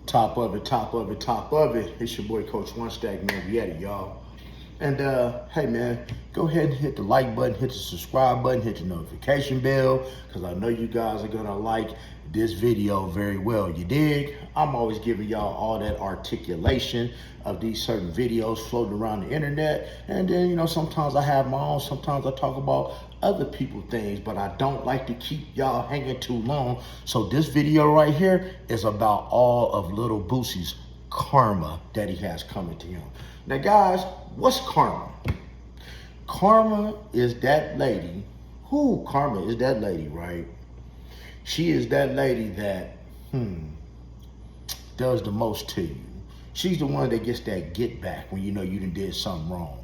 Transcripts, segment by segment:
Top of it, top of it, top of it. It's your boy Coach One Stack, man. We at it, y'all. And hey man, go ahead and hit the like button, hit the subscribe button, hit the notification bell, because I know you guys are gonna like this video very well. You dig? I'm always giving y'all all that articulation of these certain videos floating around the internet. And then, you know, sometimes I have my own, sometimes I talk about other people things, but I don't like to keep y'all hanging too long. So this video right here is about all of Lil Boosie's karma that he has coming to him. Now guys, what's karma? Karma is that lady. Karma is that lady, right? She is that lady that does the most to you. She's the one that gets that get back when you know you done did something wrong.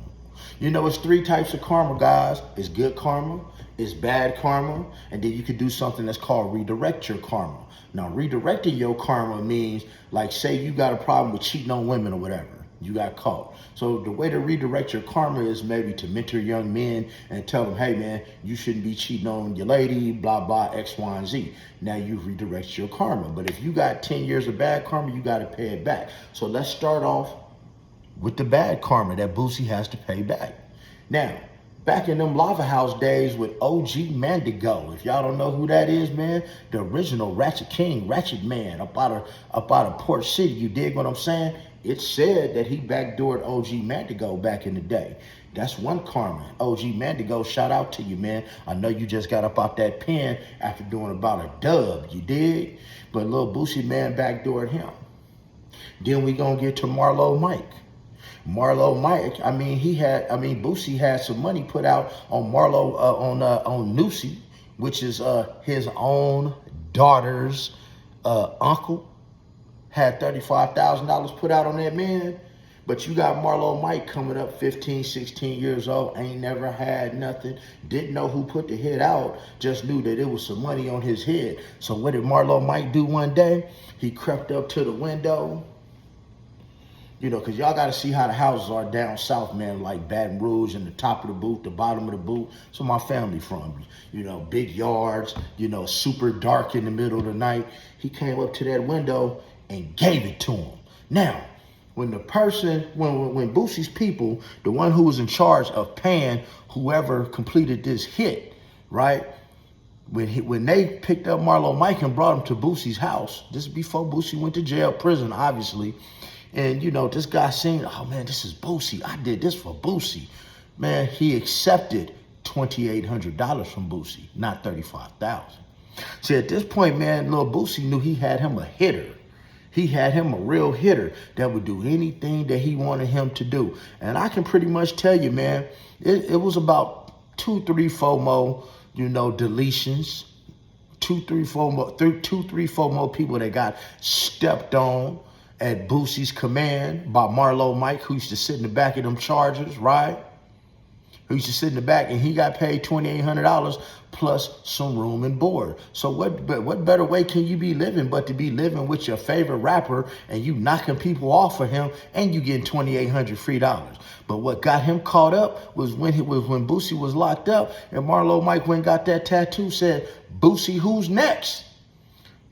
You know, it's three types of karma, guys. It's good karma, it's bad karma, and then you could do something that's called redirect your karma. Now, redirecting your karma means, like, say you got a problem with cheating on women or whatever. You got caught. So the way to redirect your karma is maybe to mentor young men and tell them, hey man, you shouldn't be cheating on your lady, blah, blah, X, Y, and Z. Now you redirect your karma. But if you got 10 years of bad karma, you got to pay it back. So let's start off with the bad karma that Boosie has to pay back. Now, back in them Lava House days with OG Mandigo, if y'all don't know who that is, man, the original Ratchet King, Ratchet Man, up out of Port City, you dig what I'm saying? It said that he backdoored OG Mandigo back in the day. That's one karma. OG Mandigo, shout out to you, man. I know you just got up out that pen after doing about a dub, you dig? But Lil Boosie, man, backdoored him. Then we gonna get to Marlow Mike. Marlo Mike, Boosie had some money put out on Marlo, on Nusi, which is his own daughter's uncle. Had $35,000 put out on that man. But you got Marlo Mike coming up 15, 16 years old, ain't never had nothing, didn't know who put the hit out, just knew that it was some money on his head. So what did Marlo Mike do one day? He crept up to the window. You know, because y'all got to see how the houses are down south, man, like Baton Rouge and the top of the boot, the bottom of the boot. So my family from, you know, big yards, you know, super dark in the middle of the night. He came up to that window and gave it to him. Now, when the person, when Boosie's people, the one who was in charge of paying whoever completed this hit, right? When they picked up Marlo Mike and brought him to Boosie's house, this is before Boosie went to jail, prison, obviously. And, you know, this guy saying, oh, man, this is Boosie. I did this for Boosie. Man, he accepted $2,800 from Boosie, not $35,000. See, at this point, man, Lil Boosie knew he had him a hitter. He had him a real hitter that would do anything that he wanted him to do. And I can pretty much tell you, man, it was about 2, 3, 4 more, you know, deletions. 2, 3, 4 more people that got stepped on at Boosie's command by Marlo Mike, who used to sit in the back of them Chargers, right? Who used to sit in the back, and he got paid $2,800 plus some room and board. So what better way can you be living but to be living with your favorite rapper and you knocking people off for him and you getting $2,800 free dollars? But what got him caught up was when Boosie was locked up and Marlo Mike went and got that tattoo, said, Boosie, who's next?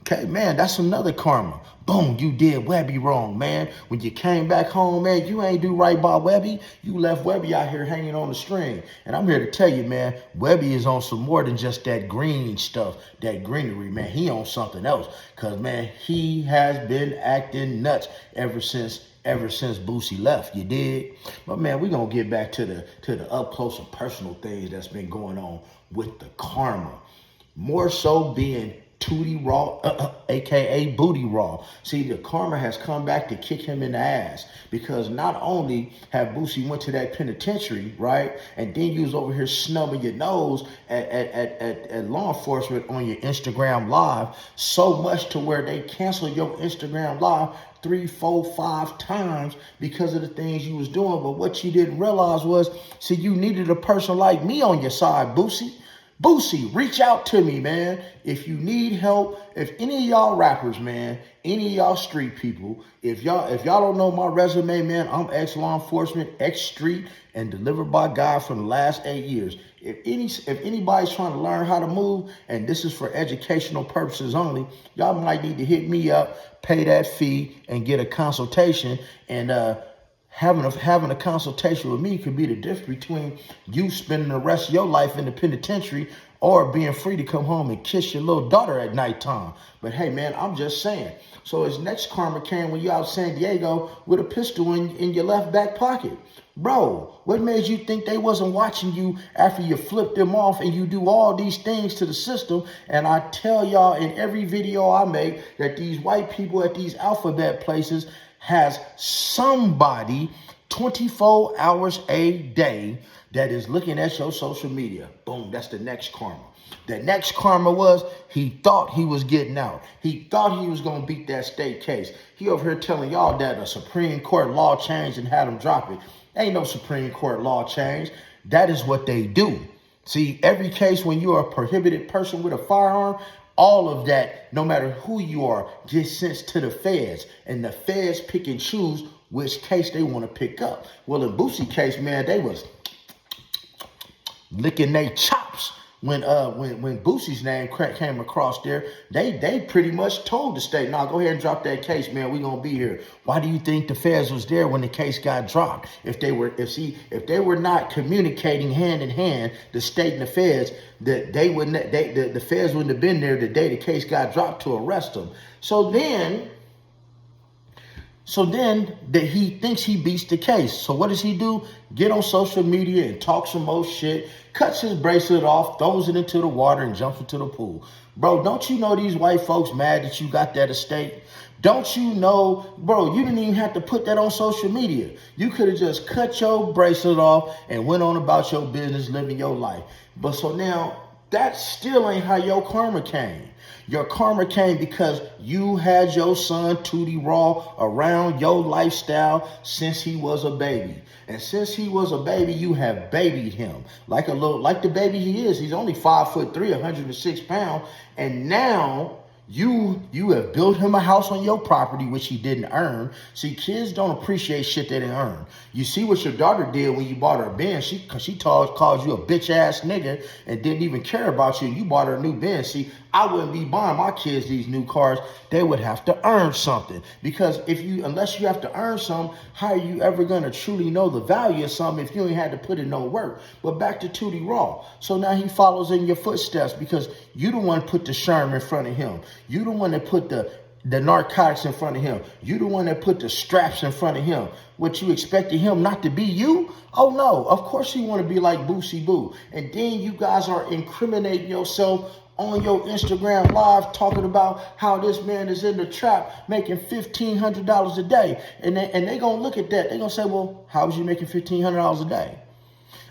Okay, man, that's another karma. Boom, you did Webby wrong, man. When you came back home, man, you ain't do right by Webby. You left Webby out here hanging on the string. And I'm here to tell you, man, Webby is on some more than just that green stuff, that greenery, man. He on something else. Because, man, he has been acting nuts ever since Boosie left, you dig? But, man, we're going to get back to the up close and personal things that's been going on with the karma. More so being Tootie Raww, a.k.a. Booty Raw. See, the karma has come back to kick him in the ass because not only have Boosie went to that penitentiary, right, and then you was over here snubbing your nose at law enforcement on your Instagram Live so much to where they canceled your Instagram Live 3, 4, 5 times because of the things you was doing. But what you didn't realize was, see, you needed a person like me on your side, Boosie. Boosie, reach out to me, man. If you need help, if any of y'all rappers, man, any of y'all street people, if y'all don't know my resume, man, I'm ex-law enforcement, ex-street, and delivered by God for the last 8 years. If anybody's trying to learn how to move, and this is for educational purposes only, y'all might need to hit me up, pay that fee, and get a consultation. And having a consultation with me could be the difference between you spending the rest of your life in the penitentiary or being free to come home and kiss your little daughter at nighttime. But hey, man, I'm just saying. So his next karma came when you out San Diego with a pistol in your left back pocket. Bro, what made you think they wasn't watching you after you flipped them off and you do all these things to the system? And I tell y'all in every video I make that these white people at these alphabet places has somebody 24 hours a day that is looking at your social media. Boom, that's the next karma. The next karma was he thought he was getting out. He thought he was going to beat that state case. He over here telling y'all that a Supreme Court law changed and had him drop it. Ain't no Supreme Court law change. That is what they do. See, every case when you're a prohibited person with a firearm, all of that, no matter who you are, gets sent to the feds. And the feds pick and choose which case they want to pick up. Well, in Boosie case, man, they was licking their chops when Boosie's name came across there. They pretty much told the state, "Nah, go ahead and drop that case, man. We gonna be here." Why do you think the feds was there when the case got dropped? If they were not communicating hand in hand, the state and the feds, the feds wouldn't have been there the day the case got dropped to arrest them. So then that he thinks he beats the case. So what does he do? Get on social media and talk some more shit, cuts his bracelet off, throws it into the water, and jumps into the pool. Bro, don't you know these white folks mad that you got that estate? Don't you know, bro, you didn't even have to put that on social media. You could have just cut your bracelet off and went on about your business, living your life. But so now, that still ain't how your karma came. Your karma came because you had your son Tootie Raww around your lifestyle since he was a baby. And since he was a baby, you have babied him like the baby he is. He's only 5'3", 106 pounds. And now you have built him a house on your property, which he didn't earn. See, kids don't appreciate shit they didn't earn. You see what your daughter did when you bought her a Benz. She called you a bitch ass nigga and didn't even care about you. And you bought her a new Benz. See, I wouldn't be buying my kids these new cars. They would have to earn something. Because unless you have to earn something, how are you ever going to truly know the value of something if you ain't had to put in no work? But back to Tootie Raww. So now he follows in your footsteps because you the one put the Sherm in front of him. You the one that put the narcotics in front of him. You the one that put the straps in front of him. What, you expected him not to be you? Oh no, of course you want to be like Boosie Boo. And then you guys are incriminating yourself on your Instagram live talking about how this man is in the trap making $1,500 a day. And they gonna look at that. They gonna say, well, how was you making $1,500 a day?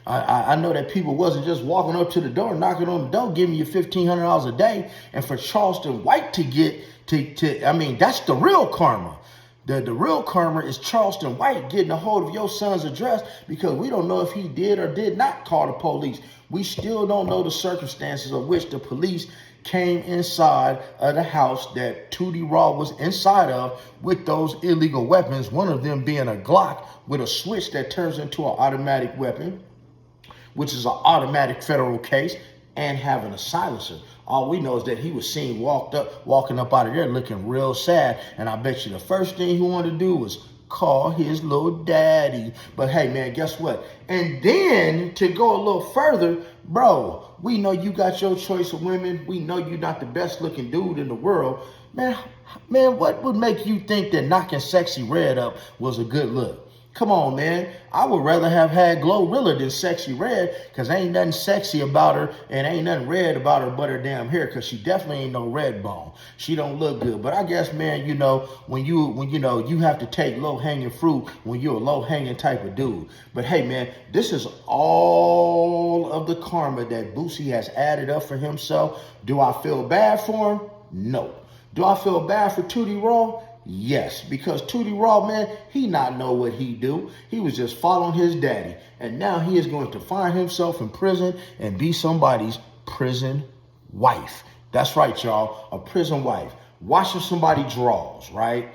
I know that people wasn't just walking up to the door, knocking on the door, giving you $1,500 a day. And for Charleston White to get I mean, that's the real karma. The real karma is Charleston White getting a hold of your son's address, because we don't know if he did or did not call the police. We still don't know the circumstances of which the police came inside of the house that Tootie Raww was inside of with those illegal weapons, one of them being a Glock with a switch that turns into an automatic weapon, which is an automatic federal case, and having a silencer. All we know is that he was seen walking up out of there looking real sad. And I bet you the first thing he wanted to do was call his little daddy. But hey, man, guess what? And then to go a little further, bro, we know you got your choice of women. We know you're not the best looking dude in the world. Man, what would make you think that knocking Sexy Red up was a good look? Come on, man. I would rather have had Glorilla than Sexy Red, because ain't nothing sexy about her and ain't nothing red about her but her damn hair, because she definitely ain't no red bone. She don't look good. But I guess, man, you know, when you have to take low-hanging fruit when you're a low-hanging type of dude. But hey, man, this is all of the karma that Boosie has added up for himself. Do I feel bad for him? No. Do I feel bad for Tootie Raww? Yes, because Tootie Raww, man, he not know what he do. He was just following his daddy. And now he is going to find himself in prison and be somebody's prison wife. That's right, y'all, a prison wife. Washing somebody's drawers, right?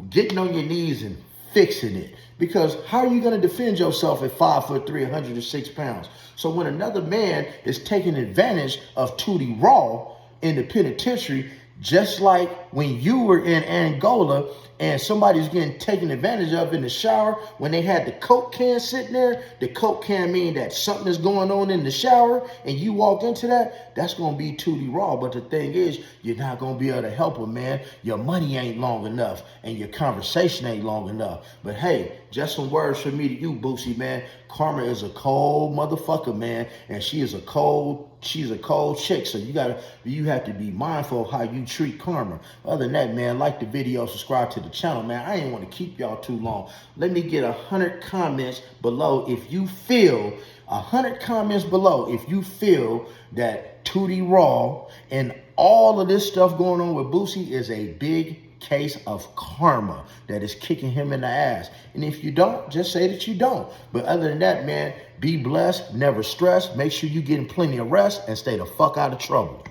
Getting on your knees and fixing it. Because how are you going to defend yourself at 5'3", 106 pounds? So when another man is taking advantage of Tootie Raww in the penitentiary, just like when you were in Angola and somebody's getting taken advantage of in the shower when they had the Coke can sitting there, the Coke can mean that something is going on in the shower and you walked into that, that's going to be Tootie Raww. But the thing is, you're not going to be able to help them, man. Your money ain't long enough and your conversation ain't long enough. But hey, just some words from me to you, Boosie, man. Karma is a cold motherfucker, man. And she's a cold chick. So you have to be mindful of how you treat karma. Other than that, man, like the video, subscribe to the channel, man. I ain't want to keep y'all too long. Let me get 100 comments below if you feel 100 comments below if you feel that Tootie Raww and all of this stuff going on with Boosie is a big case of karma that is kicking him in the ass. And if you don't, just say that you don't. But other than that, man, be blessed, never stress. Make sure you're getting plenty of rest and stay the fuck out of trouble.